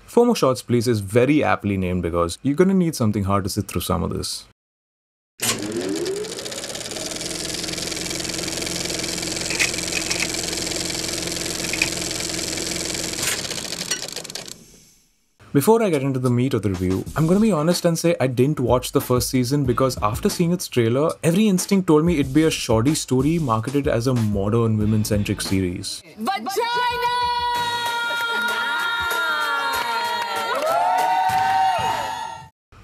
Four More Shots Please is very aptly named because you're gonna need something hard to sit through some of this. Before I get into the meat of the review, I'm gonna be honest and say I didn't watch the first season because after seeing its trailer, every instinct told me it'd be a shoddy story marketed as a modern women-centric series. Vagina!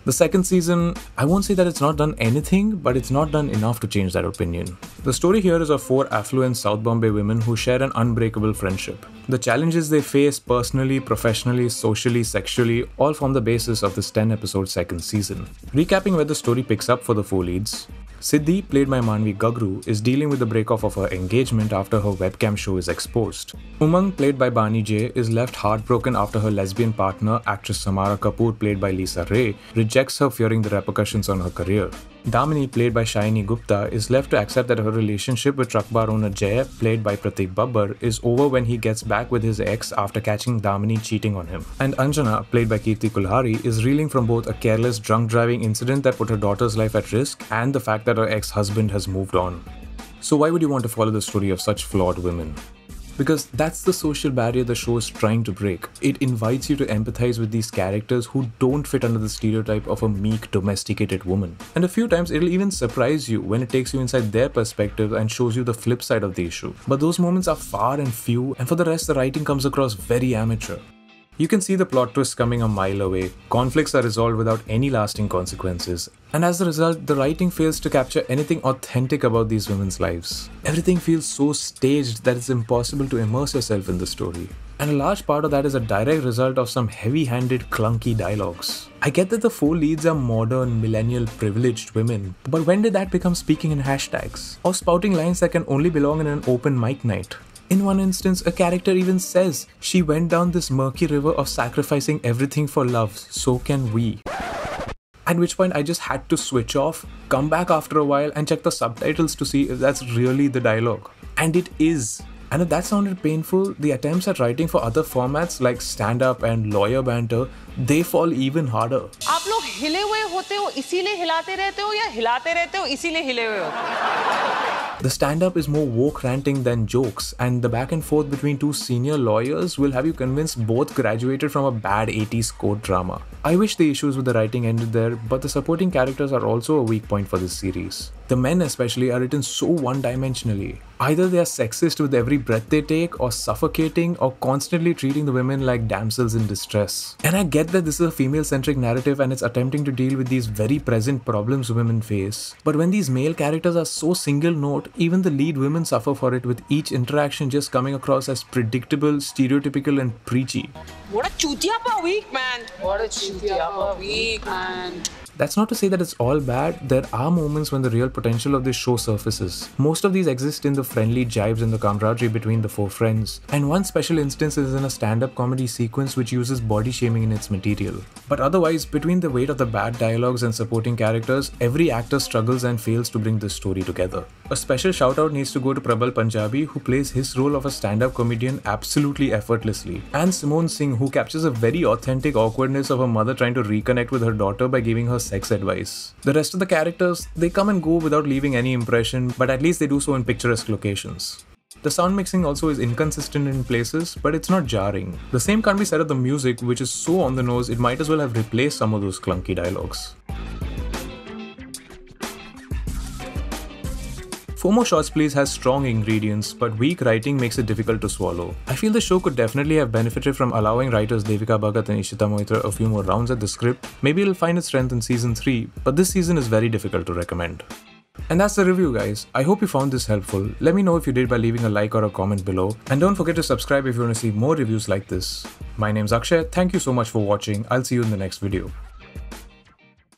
The second season, I won't say that it's not done anything, but it's not done enough to change that opinion. The story here is of four affluent South Bombay women who share an unbreakable friendship. The challenges they face personally, professionally, socially, sexually, all form the basis of this 10-episode second season. Recapping where the story picks up for the four leads. Siddhi, played by Manvi Gagru, is dealing with the breakoff of her engagement after her webcam show is exposed. Umang, played by Bani J, is left heartbroken after her lesbian partner, actress Samara Kapoor, played by Lisa Ray, rejects her fearing the repercussions on her career. Damini, played by Shaini Gupta, is left to accept that her relationship with truck bar owner Jay, played by Pratik Babbar, is over when he gets back with his ex after catching Damini cheating on him. And Anjana, played by Kirti Kulhari, is reeling from both a careless drunk driving incident that put her daughter's life at risk and the fact that her ex-husband has moved on. So why would you want to follow the story of such flawed women? Because that's the social barrier the show is trying to break. It invites you to empathize with these characters who don't fit under the stereotype of a meek, domesticated woman. And a few times it'll even surprise you when it takes you inside their perspective and shows you the flip side of the issue. But those moments are far and few, and for the rest the writing comes across very amateur. You can see the plot twist coming a mile away, conflicts are resolved without any lasting consequences, and as a result, the writing fails to capture anything authentic about these women's lives. Everything feels so staged that it's impossible to immerse yourself in the story. And a large part of that is a direct result of some heavy-handed, clunky dialogues. I get that the four leads are modern, millennial, privileged women, but when did that become speaking in hashtags? Or spouting lines that can only belong in an open mic night? In one instance, a character even says, "She went down this murky river of sacrificing everything for love, so can we." At which point I just had to switch off, come back after a while and check the subtitles to see if that's really the dialogue. And it is. And if that sounded painful, the attempts at writing for other formats like stand-up and lawyer banter, they fall even harder. आप लोग हिले हुए होते हो इसीलिए हिलाते रहते हो या हिलाते रहते हो इसीलिए हिले हुए हो? The stand-up is more woke ranting than jokes, and the back and forth between two senior lawyers will have you convinced both graduated from a bad 80s court drama. I wish the issues with the writing ended there, but the supporting characters are also a weak point for this series. The men especially are written so one-dimensionally. Either they are sexist with every breath they take, or suffocating, or constantly treating the women like damsels in distress. And I get that this is a female-centric narrative and it's attempting to deal with these very present problems women face. But when these male characters are so single-note, even the lead women suffer for it, with each interaction just coming across as predictable, stereotypical, and preachy. What a chutiapa week, man! What a chutiapa week, man! That's not to say that it's all bad. There are moments when the real potential of this show surfaces. Most of these exist in the friendly jibes and the camaraderie between the four friends. And one special instance is in a stand-up comedy sequence which uses body shaming in its material. But otherwise, between the weight of the bad dialogues and supporting characters, every actor struggles and fails to bring this story together. A special shout out needs to go to Prabal Punjabi, who plays his role of a stand-up comedian absolutely effortlessly. And Simone Singh, who captures a very authentic awkwardness of a mother trying to reconnect with her daughter by giving her sex advice. The rest of the characters, they come and go without leaving any impression, but at least they do so in picturesque locations. The sound mixing also is inconsistent in places, but it's not jarring. The same can't be said of the music, which is so on the nose it might as well have replaced some of those clunky dialogues. Four More Shots Please has strong ingredients, but weak writing makes it difficult to swallow. I feel the show could definitely have benefited from allowing writers Devika Bhagat and Ishita Moitra a few more rounds at the script. Maybe it'll find its strength in season 3, but this season is very difficult to recommend. And that's the review, guys. I hope you found this helpful. Let me know if you did by leaving a like or a comment below. And don't forget to subscribe if you want to see more reviews like this. My name's Akshay. Thank you so much for watching. I'll see you in the next video.